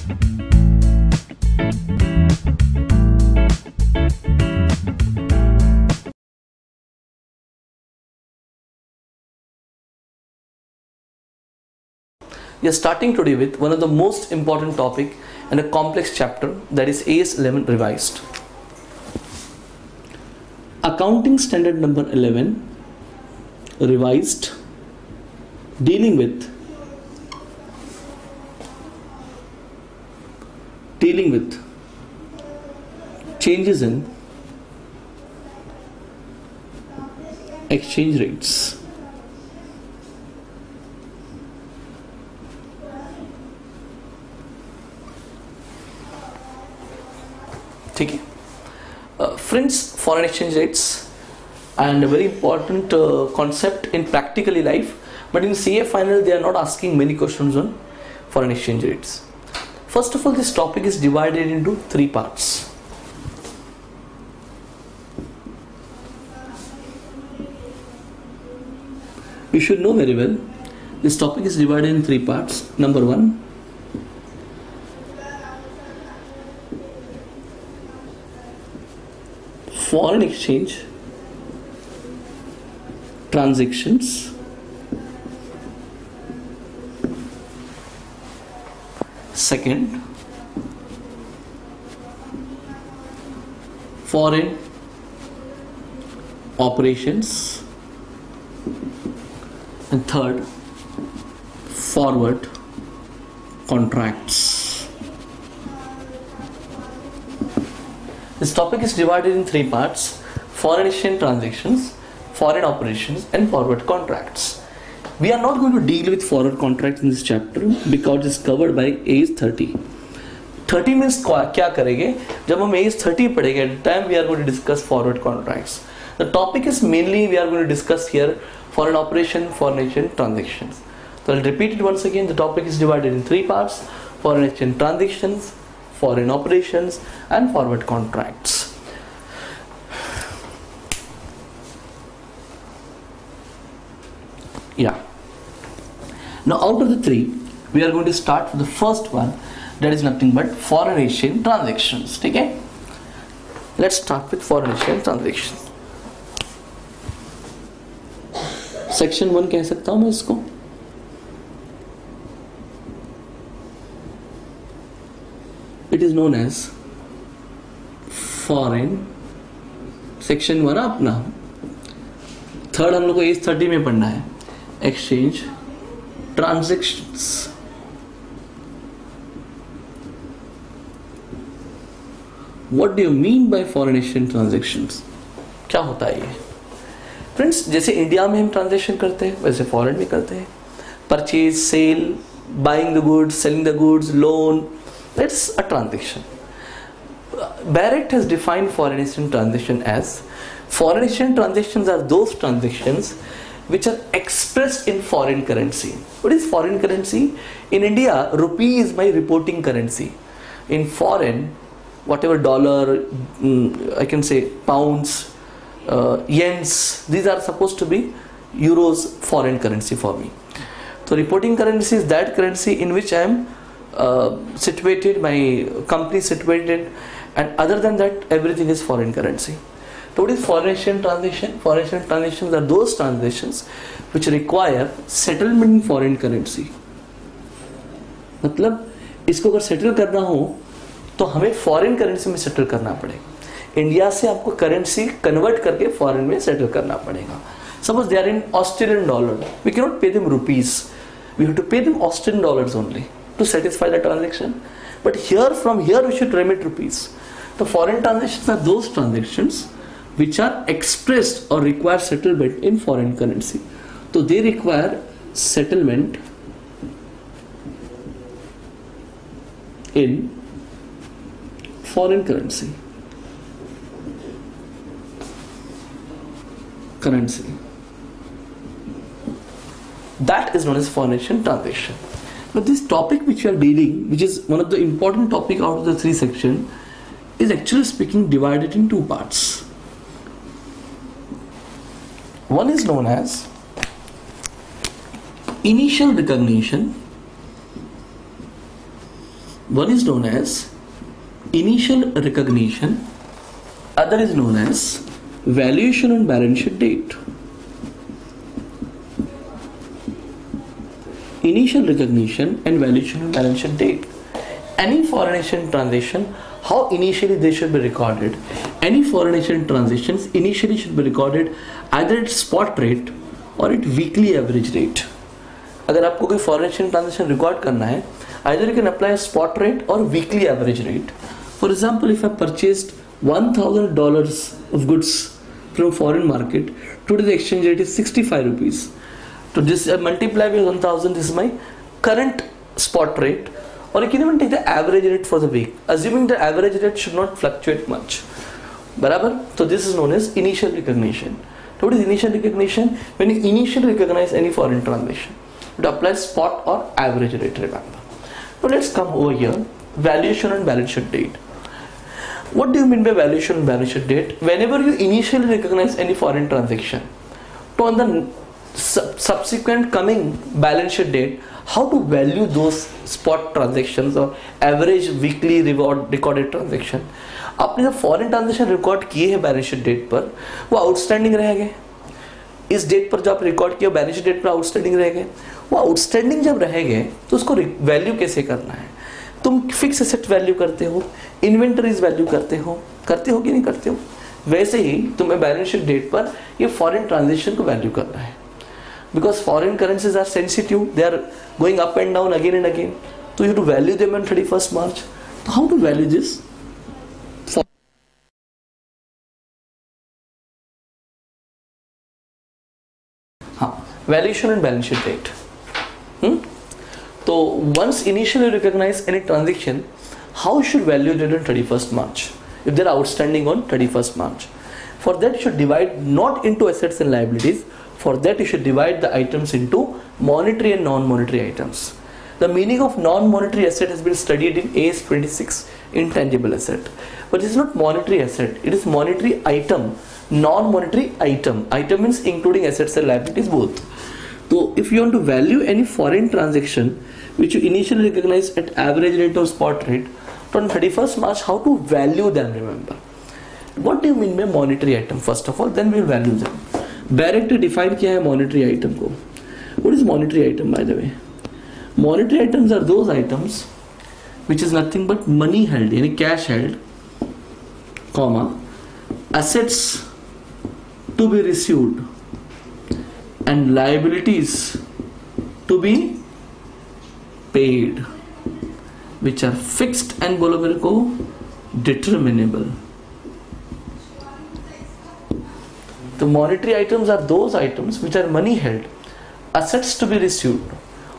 We are starting today with one of the most important topic and a complex chapter, that is AS 11 revised. Accounting standard number 11 revised, dealing with changes in exchange rates. ठीक है friends, foreign exchange rates and a very important concept in practically life, but in CA final they are not asking many questions on foreign exchange rates. First of all, this topic is divided into three parts. You should know very well, this topic is divided in three parts. Number one, foreign exchange transactions. Second, foreign operations. And third, forward contracts. This topic is divided in three parts: foreign exchange transactions, foreign operations, and forward contracts. We are not going to deal with forward contracts in this chapter because it's covered by AS 30. 30 means क्या करेंगे जब हम AS 30 पढ़ेंगे? At the time we are going to discuss forward contracts. The topic is mainly we are going to discuss here foreign operation, foreign exchange transactions. So I'll repeat it once again. The topic is divided in three parts: foreign exchange transactions, foreign operations, and forward contracts. Yeah. Now out of the three, we are going to start with the first one, that is nothing but foreign exchange transactions. Okay? Let's start with foreign exchange transactions. Section 1 कह सकता हूँ मैं इसको. It is known as foreign section 1 अपना. Third हम लोग को AS 30 में पढ़ना है, exchange transactions. What do you mean by foreign exchange transactions? क्या होता है ये? फ्रेंड्स, जैसे इंडिया में हम ट्रांजेक्शन करते हैं वैसे फॉरेन में करते हैं. Purchase, sale, buying the goods, selling the goods, loan, that's a transaction. Barrett has defined foreign exchange transaction as foreign exchange transactions are those transactions which are expressed in foreign currency. What is foreign currency? In India, rupee is my reporting currency. In foreign, whatever dollar, I can say pounds, yens, these are supposed to be euros, foreign currency for me. So reporting currency is that currency in which I am situated, my company is situated, and other than that everything is foreign currency. So what is foreign exchange transaction? Foreign exchange transactions are those transactions which require settlement in foreign currency. मतलब इसको अगर settle करना हो तो हमें foreign currency में settle करना पड़ेगा. इंडिया से आपको करेंसी कन्वर्ट करके फॉरेन में सेटल करना पड़ेगा. Suppose they are in Australian dollar, we cannot pay them rupees. We have to pay them Australian dollars only to satisfy the transaction. But here, from here, we should remit rupees. The foreign transactions are those transactions which are expressed or require settlement in foreign currency. So they require settlement in foreign currency. That is known as foreign exchange transaction. But this topic which we are dealing, which is one of the important topic out of the three section, is actually speaking divided in two parts. One is known as initial recognition, One is known as initial recognition, other is known as valuation on balance sheet date. Initial recognition and valuation on balance sheet date. Any foreign exchange transaction, how initially they should be recorded. Any foreign exchange transactions initially should be recorded either at spot rate or at weekly average rate. अगर आपको कोई foreign exchange transaction record करना है, either you can apply a spot rate or weekly average rate. For example, if I purchased $1,000 of goods from foreign market, today the exchange rate is 65 rupees. So this multiply by 1000, this is my current spot rate, or you can even take the average rate for the week, assuming the average rate should not fluctuate much. Barabar? So this is known as initial recognition. So what is initial recognition? When you initially recognize any foreign transaction, to apply spot or average rate, remember. So let's come over here, valuation and balance sheet date. What do you mean by valuation and balance sheet date? Whenever you initially recognize any foreign transaction, to on the subsequent coming balance sheet date, how to value those spot transactions or average weekly recorded transaction. आपने जब foreign transaction record किए हैं balance sheet date पर, वो outstanding रह गए. इस date पर जो आप रिकॉर्ड किया बैलेंस शीट डेट पर आउटस्टैंडिंग रह गए. वो आउटस्टैंडिंग जब रह गए तो उसको वैल्यू कैसे करना है. तुम फिक्स एसेट वैल्यू करते हो, इन्वेंटरीज वैल्यू करते हो कि नहीं करते हो. वैसे ही तुम्हें बैलेंस शीट डेट पर ये फॉरेन ट्रांजेक्शन को वैल्यू करना है. Because foreign currencies are sensitive, they are going up and down again and again. So you have to value them on 31st March. So how to value this? Valuation and balance sheet date. So once initially recognize any transaction, how should value it on 31st March if they are outstanding on 31st March? For that you should divide not into assets and liabilities. For that you should divide the items into monetary and non-monetary items. The meaning of non-monetary asset has been studied in AS 26, intangible asset. But it is not monetary asset, it is monetary item, non-monetary item. Item means including assets and liabilities both. So if you want to value any foreign transaction which you initially recognize at average rate or spot rate, on 31st March, how to value them, remember. What do you mean by monetary item? First of all, then we will value them. Direct define किया है monetary item को. What is monetary item by the way? Monetary items are those items which is nothing but money held, यानी cash held, comma assets to be received and liabilities to be paid which are fixed and बोलो मेरे को determinable. The monetary items are those items which are money held, assets to be received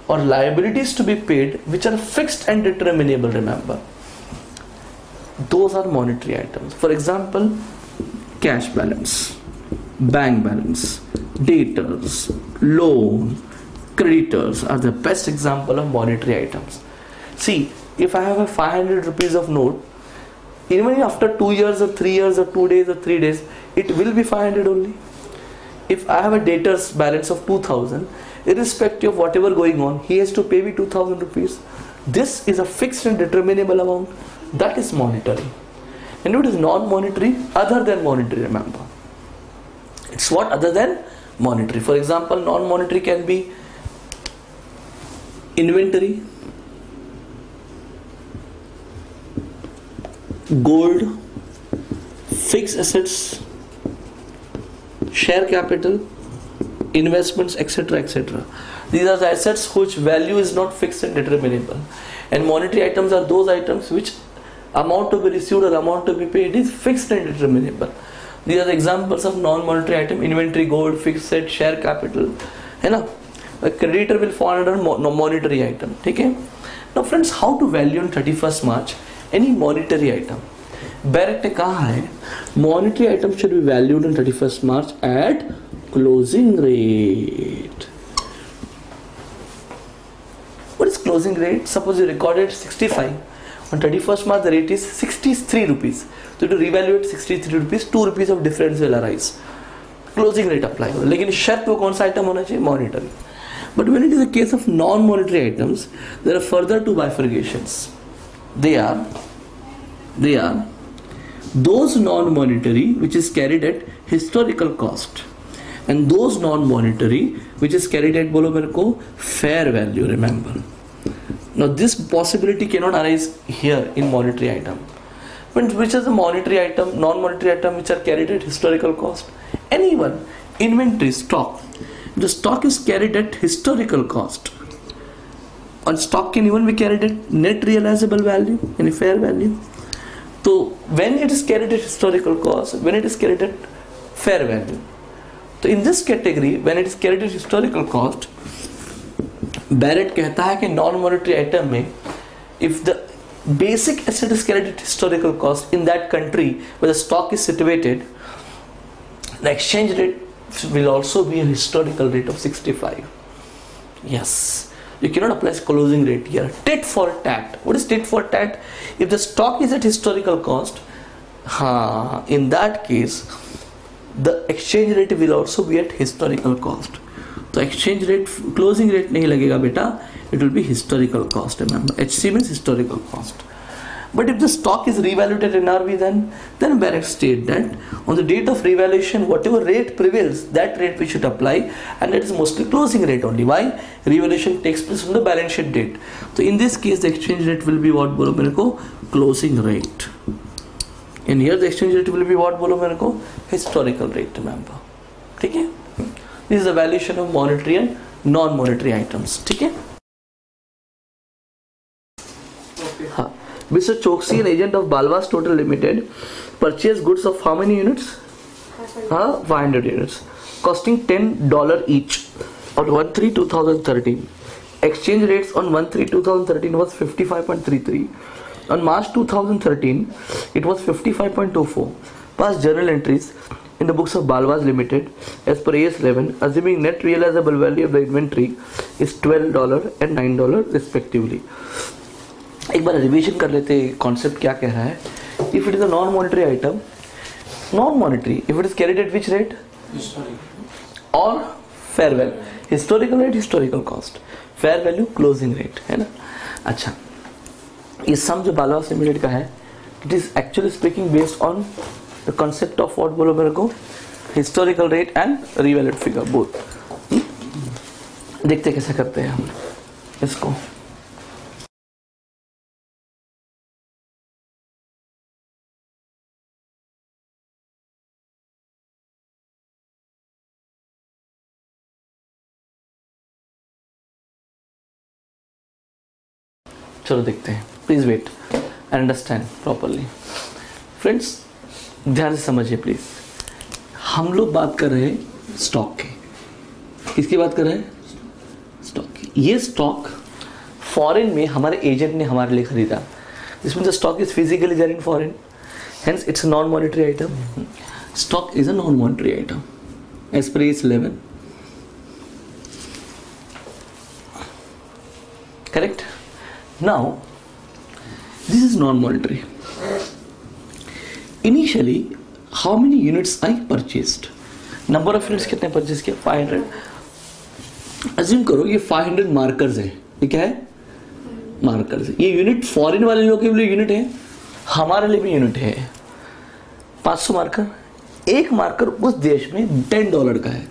or liabilities to be paid which are fixed and determinable, remember. Those are monetary items. For example, cash balance, bank balance, debtors, loan, creditors are the best example of monetary items. See, if I have a 500 rupees of note, even after 2 years or 3 years or 2 days or 3 days, it will be 500 only. If I have a debtor's balance of 2000, irrespective of whatever going on, he has to pay me 2000 rupees. This is a fixed and determinable amount. That is monetary. And what is non-monetary? Other than monetary, remember. It's what other than monetary. For example, non-monetary can be inventory, gold, fixed assets, share capital, investments, etc., etc. These are the assets whose value is not fixed and determinable. And monetary items are those items which amount to be received or amount to be paid is fixed and determinable. These are the examples of non-monetary item: inventory, gold, fixed asset, share capital. है ना? A creditor will fall under monetary item. ठीक है? Now friends, how to value on 31st March any monetary item? Barrett ने कहा है monetary item should be valued on 31st March at closing rate. What is closing rate? Suppose you recorded 65. On 31st March the rate is 63 rupees. So to revaluate 63 rupees, 2 rupees of difference will arise. Closing rate apply होगा. लेकिन शर्त वो कौन सा item होना चाहिए? Monetary. But when it is a case of non-monetary items, there are further two bifurcations. they are those non-monetary which is carried at historical cost and those non-monetary which is carried at, बोलो मेरे को, fair value. Remember, now this possibility cannot arise here in monetary item. Which is the monetary item, non-monetary item which are carried at historical cost? Anyone, inventory, stock. The stock is carried at historical cost. And stock can even be carried at net realizable value, any fair value. So when it is carried at historical cost, when it is carried at fair value. So in this category, when it is carried at historical cost, Barrett कहता है कि non-monetary item में, if the basic asset is carried at historical cost in that country where the stock is situated, the exchange rate will also be a historical rate of 65. Yes, you cannot apply closing rate here. Tit for tat. What is tit for tat? If the stock is at historical cost, in that case the exchange rate will also be at historical cost. तो exchange rate, closing rate नहीं लगेगा बेटा, it will be historical cost. Remember, HC means historical cost. But if the stock is revalued at NRV, then Barrett state that on the date of revaluation, whatever rate prevails, that rate we should apply, and that is mostly closing rate only. Why? Revaluation takes place on the balance sheet date. So in this case, the exchange rate will be what, बोलो मेरे को, closing rate. And here the exchange rate will be what, बोलो मेरे को, historical rate. Remember, ठीक है? This is the valuation of monetary and non-monetary items. ठीक है? हाँ. Mr. Choksi, an agent of Balwas Total Limited, purchased goods of how many units? 500 units, costing $10 each on 1/3/2013. Exchange rates on 1/3/2013 was 55.33. On March 2013, it was 55.24. Past journal entries in the books of Balwas Limited, as per AS 11, assuming net realizable value of the inventory is $12 and $9 respectively. एक बार revision कर लेते हैं concept क्या कह रहा है. If it is a non monetary item, non monetary, if it is carried at which rate? और fair value, historical rate, historical cost, fair value, closing rate, है ना. अच्छा, ये सम जो बालवास लिमिटेड का है, it is actually speaking based on the concept of what, बोलो मेरे को, historical rate and revalued figure both. देखते कैसे करते हैं हम इसको. चलो देखते हैं. Please wait and understand properly. Friends ध्यान से समझिए प्लीज. हम लोग बात कर रहे हैं स्टॉक की. किसकी बात कर रहे हैं? स्टॉक की. ये स्टॉक फॉरेन में हमारे एजेंट ने हमारे लिए खरीदा. This means the stock is physically there in foreign, hence it's non monetary item. Stock is a non monetary item as per AS 11. Correct. Now, this is non-monetary. Initially, how many units I purchased? Number of units कितने purchase किया? 500. Assume करो ये 500 markers है. ये क्या है? Markers है. ये यूनिट फॉरेन वाले लोगों के लिए यूनिट है, हमारे लिए भी यूनिट है. 500 मार्कर. एक मार्कर उस देश में $10 का है.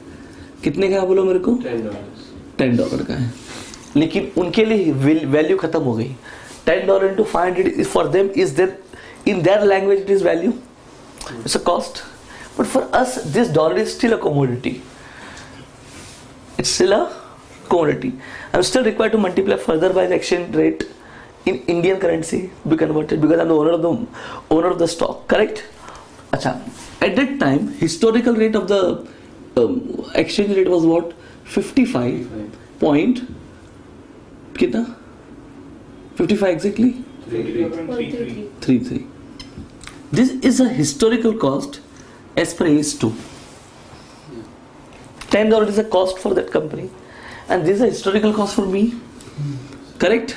कितने का है बोलो मेरे को? $10 का है. लेकिन उनके लिए वैल्यू खत्म हो गई. $10 into 500 for them is there, in their language it is value, it's a cost. But for us this dollar is still a commodity. It's still a commodity. I'm still required to multiply further by the exchange rate in Indian currency to be converted, because I'm the owner of the stock. Correct? अच्छा, at that time historical rate of the exchange rate was what? 55 point कितना? 55 exactly? 33. This is a historical cost as per AS 2. $10 is a cost for that company, and this is a historical cost for me. Correct?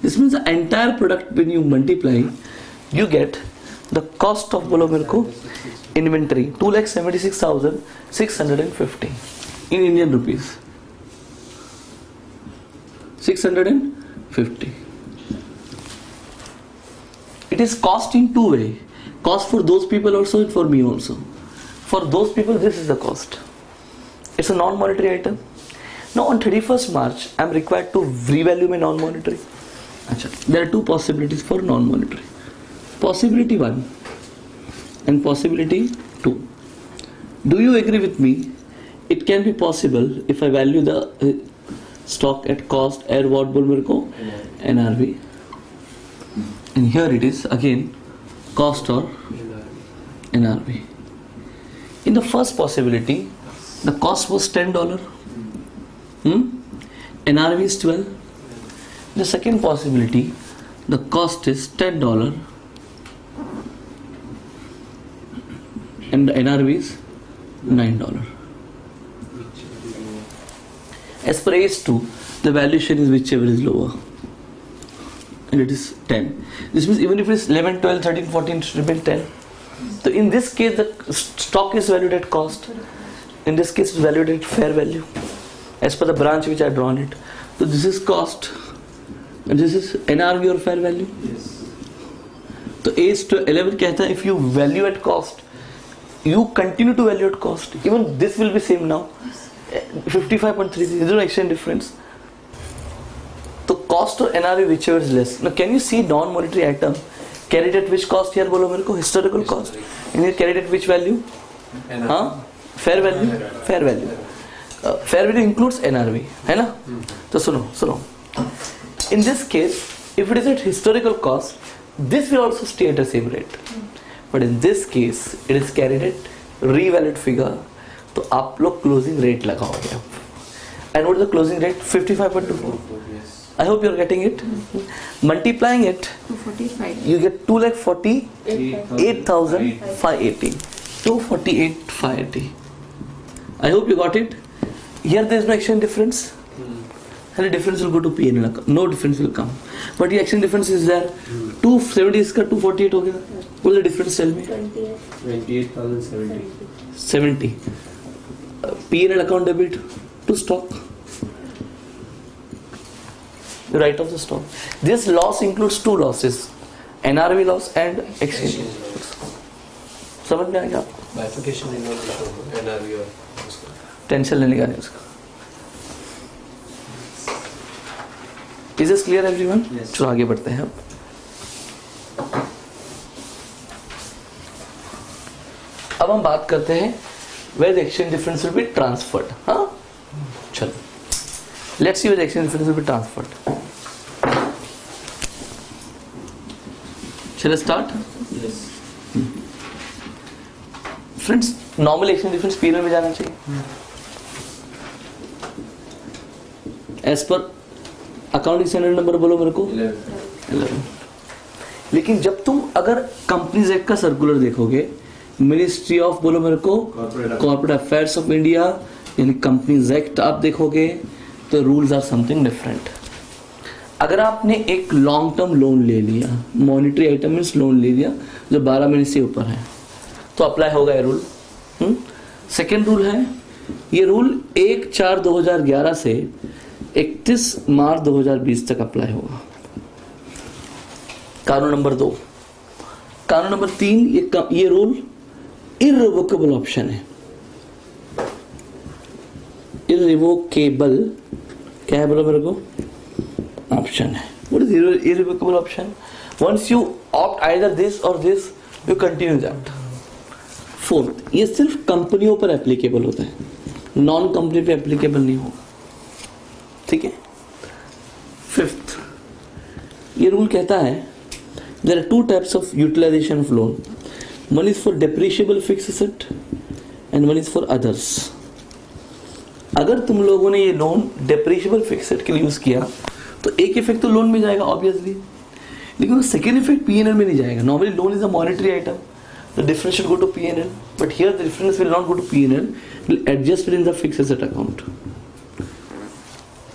This means the entire product, when you multiply, you get the cost of बोलो मेरे को inventory 2,76,650 in Indian rupees. 650. it is cost in two way. Cost for those people also and for me also. For those people, this is the cost. It's a non-monetary item. Now on 31st March, I am required to revalue my non-monetary. There are two possibilities for non-monetary. Possibility 1 and possibility 2. Do you agree with me? It can be possible if I value the stock at cost, air what बोल मेरे को NRV. And here it is again cost or NRV. In the first possibility, the cost was $10. NRV is 12. The second possibility, the cost is $10 and the NRV is $9. As per AS2, the valuation is whichever is lower, and it is 10. This means even if it is 11, 12, 13, 14, it should remain 10. So in this case, the stock is valued at cost. In this case, it's valued at fair value, as per the branch which I drawn it. So this is cost, and this is NRV or fair value. Yes. So AS11 कहता है if you value at cost, you continue to value at cost. Even this will be same now. 55.33. There is no exchange difference. So cost or NRV whichever is less. Now can you see non-monetary item carried at which cost here? बोलो मेरे को historical cost. And here carried at which value? हाँ? Fair value. Fair value. Fair value includes NRV, है ना? तो सुनो. In this case, if it is at historical cost, this will also stay at the same rate. But in this case, it is carried at revalued figure. तो आप लोग closing rate लगाओगे. And what is the closing rate? 55.24. I hope you are getting it. Multiplying it, 245. you get 2,48,580. 248,580. I hope you got it. Here there is no exchange difference. And the difference will go to P&L account. No difference will come. But the exchange difference is there. 270 इसका 248 हो गया. What is the difference? Tell me. 28,070. 70. P&L account debit to stock. The write off the stock. This loss includes two losses, NRV loss and exchange loss. समझ में आएगा आपको? Bifurcation NRV और उसका. Tension लेने का नहीं उसका. Is this clear everyone? Yes. चलो आगे बढ़ते हैं अब. अब हम बात करते हैं where the exchange difference will be transferred. हाँ? चलो. Let's see where the exchange difference will be transferred. Shall I start? Yes. Friends, normal exchange difference P&L में जाना चाहिए. As per accounting standard number बोलो मेरे को 11. लेकिन जब तुम अगर कंपनीज एक्ट का सर्कुलर देखोगे, मिनिस्ट्री ऑफ बोलो मेरे को कॉर्पोरेट अफेयर्स ऑफ इंडिया यानी कंपनीज एक्ट आप देखोगे तो रूल्स आर समथिंग डिफरेंट. अगर आपने एक लॉन्ग टर्म लोन ले लिया, मॉनिटरी आइटम मीन्स लोन ले लिया जो 12 महीने से ऊपर है, तो अप्लाई होगा ये रूल. सेकेंड रूल है, ये रूल 1/4/2011 से 31 मार्च 2020 तक अप्लाई होगा. कानून नंबर 2. कानून नंबर 3, ये रूल इररिवोकेबल ऑप्शन है. इररिवोकेबल क्या है बोलो मेरे को? ऑप्शन है. What is irrevocable option? Once you opt either this or this, you continue that. 4th, ये सिर्फ कंपनियों पर एप्लीकेबल होता है, नॉन कंपनी पे एप्लीकेबल नहीं होगा. ठीक है. 5th, ये रूल कहता है there are two types of utilization of loan. One is for depreciable fixed asset and one is for others. अगर तुम लोगों ने ये लोन depreciable fixed asset के लिए यूज किया तो एक इफेक्ट तो लोन में जाएगा ऑब्वियसली, लेकिन सेकेंड इफेक्ट P&L में नहीं जाएगा. Normally loan is a monetary item, the difference should go to P&L, but here the difference will not go to P&L, it will adjust within the fixed asset account.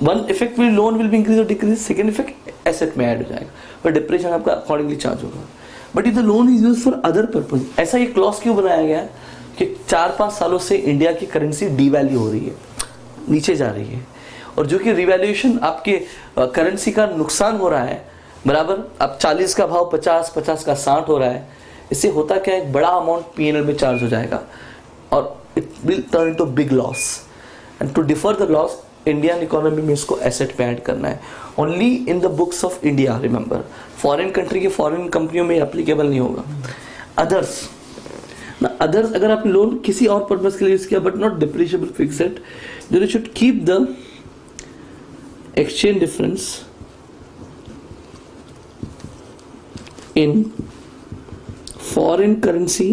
One effect will loan will be increase or decrease, second effect asset में add हो जाएगा, और depression आपका accordingly charge होगा. But if the loan is used for other purpose, ऐसा ये clause क्यों बनाया गया है कि 4-5 सालों से इंडिया की करेंसी डीवैल्यू हो रही है, नीचे जा रही है, और जो कि रिवैल्यूएशन आपके करेंसी का नुकसान हो रहा है, बराबर। अब 40 का भाव 50, 50 का 60 हो रहा है। इससे होता क्या है, एक बड़ा अमाउंट पीएनएल में चार्ज हो जाएगा और it will turn into big loss. And to defer the loss, Indian economy में इसको एसेट पे ऐड करना है। Only in the books of India, remember. Foreign country के फॉरेन कंपनियों में एप्लीकेबल नहीं होगा। अदर्स ना, अदर्स अगर आप लोन किसी और पर्पज के लिए यूज किया but not depreciable fixed, then you should keep the exchange difference in foreign currency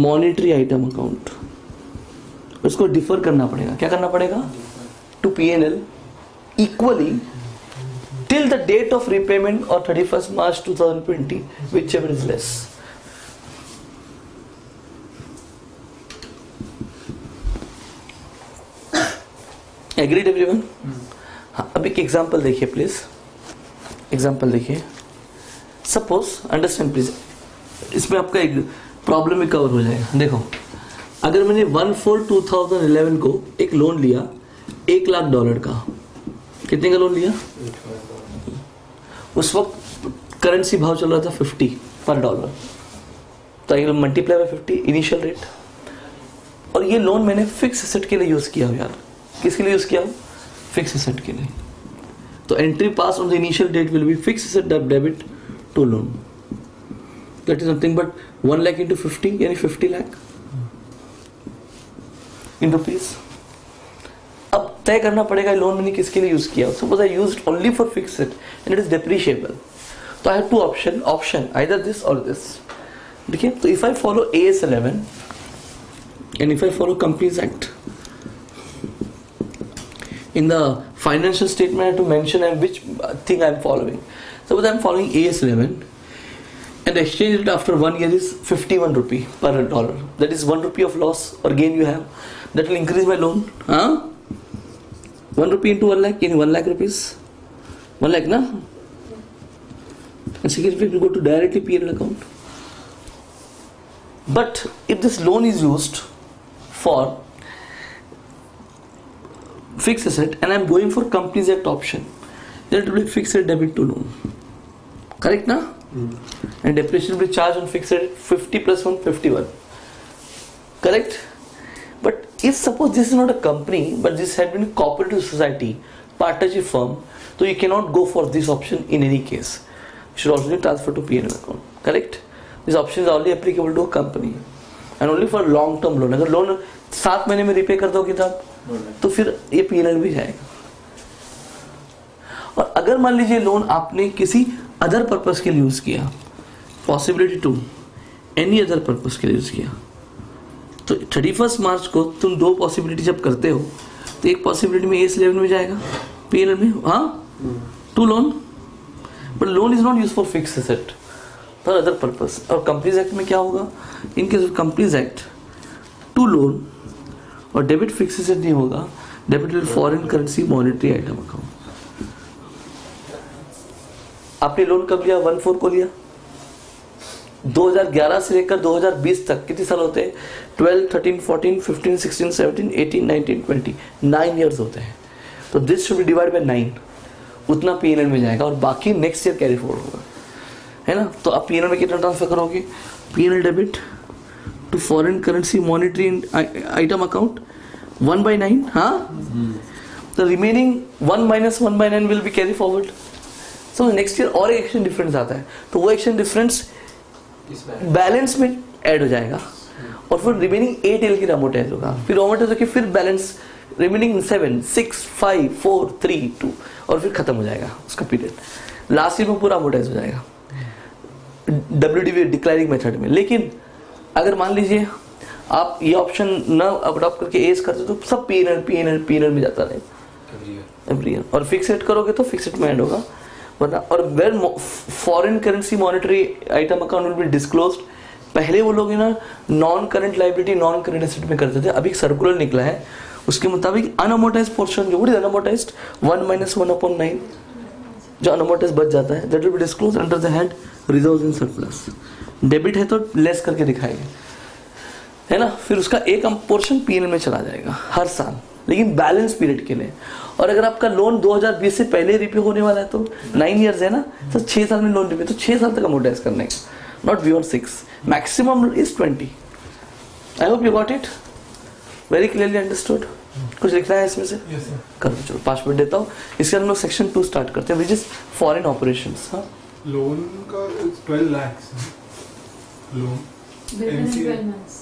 monetary item account. उसको डिफर करना पड़ेगा। क्या करना पड़ेगा? To PNL equally till the date of repayment or 31st March 2020, whichever is less. Agreed everyone? हाँ, अब एक example देखिए प्लीज। एग्जांपल देखिए। सपोज, अंडरस्टैंड प्लीज, इसमें आपका एक प्रॉब्लम भी कवर हो जाएगा। देखो, अगर मैंने 1/4/2011 को एक लोन लिया $1,00,000 का, कितने का लोन लिया? उस वक्त करेंसी भाव चल रहा था 50 पर डॉलर, तो आई मल्टीप्लाई बाय 50 इनिशियल रेट। और ये लोन मैंने फिक्स एसेट के लिए यूज किया हो यार। किसके लिए यूज किया? फिक्स एसेट के लिए। तो entry pass on the initial date will be fix asset debit to loan, that is nothing but 1 lakh into 50 यानी 50 लाख इन रुपीज। अब तय करना पड़ेगा लोन मैंने किसके लिए यूज किया। Suppose I used only for fix asset and it is depreciable, तो I have two option either this or this. देखिए, तो if I follow AS 11 and if I follow companies act, in the financial statement I have to mention which thing I am following. Suppose I am following AS 11 and the exchange rate after 1 year is 51 rupee per dollar. That is 1 rupee of loss or gain you have. That will increase my loan. 1 rupee into 1 lakh, in 1 lakh rupees. 1 lakh, na? And second it will go to directly PNL account. But if this loan is used for fixed asset and I am going for Companies Act option, then it will be fixed debit to loan. Correct, na? And depreciation will be charged on fixed rate 50 plus 1, 51. Correct? But if suppose this is not a company but this had been a cooperative society, partnership firm, so you cannot go for this option in any case. You should also be transferred to PNL account. Correct? This option is only applicable to a company and only for long term loan. अगर loan 7 महीने में repay कर दोगे तो फिर ये PNL भी जाएगा। और अगर मान लीजिए लोन आपने किसी अदर पर्पस के लिए यूज किया, possibility to any other purpose के लिए यूज किया, तो 31 मार्च को तुम 2 पॉसिबिलिटी जब करते हो तो एक पॉसिबिलिटी में AS 11 में जाएगा, PNL में, to loan. But loan is not use for fix asset for other purpose. और कंपनीज एक्ट में क्या होगा? In case of companies act, to loan और डेबिट फिक्स एसेट नहीं होगा, debit will foreign currency monetary item account. आपने loan कब लिया? 1/4 को लिया। 2011 से लेकर 2020 तक कितने साल होते हैं? 12, 13, 14, 15, 16, 17, 18, 19, 20, 9 ईयर्स होते हैं। तो this should be divide by 9, उतना PNL में जाएगा और बाकी नेक्स्ट ईयर कैरी फॉरवर्ड होगा, है ना? तो आप PNL में कितना ट्रांसफर करोगे? PNL debit to foreign currency monetary item account 1/9. The remaining 1 minus 1/9 will be carry forward. So next year और एक एक्शन डिफरेंस आता है, तो वो एक्शन डिफरेंस बैलेंस में ऐड हो जाएगा और फिर रिमेनिंग 8 ईयर की अमोर्टाइज होगा। फिर अमोर्टाइज होकर फिर बैलेंस रिमेनिंग 7, 6, 5, 4, 3, 2 और फिर खत्म हो जाएगा उसका पीरियड। लास्ट ईयर में पूरा अमोर्टाइज हो जाएगा WDV डिक्लायरिंग मेथड में। लेकिन अगर मान लीजिए आप ये ऑप्शन न अडॉप्ट करके एज करते तो सब PNL में जाता रहेगा एवरी ईयर। और फिक्स रेट करोगे तो फिक्स रेट में ऐड होगा, वरना और where foreign currency monetary item account will be disclosed. पहले वो लोग ना non current liability non current asset में करते थे, अभी एक सर्कुलर निकला है उसके मुताबिक अनअमोर्टाइज पोर्शन जो अनअमोर्टाइज्ड 1 minus 1/9 जो अनअमोर्टाइज बच जाता है, that will be disclosed under the head reserves in surplus. Debit है तो लेस करके दिखाएंगे, है ना? फिर उसका एक पोर्शन PNL में चला जाएगा हर साल, लेकिन बैलेंस पीरियड के लिए। और अगर आपका लोन 2020 से पहले रिपे होने वाला है तो 9 इयर्स है ना, तो 6 साल में लोन रिपे, तो 6 साल तक अमोर्टाइज करने का, not beyond 6, maximum is 20। I hope you got it very clearly understood. कुछ लिखना है इसमें से? Yes, sir. कर दो, चलो 5 मिनट देता हूँ। इसके बाद हम लोग सेक्शन 2 स्टार्ट करते हैं, विच इज फॉरेन ऑपरेशंस। हाँ, Loan का is 12 lakhs. Loan. Within MCA. 12 months.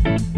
है।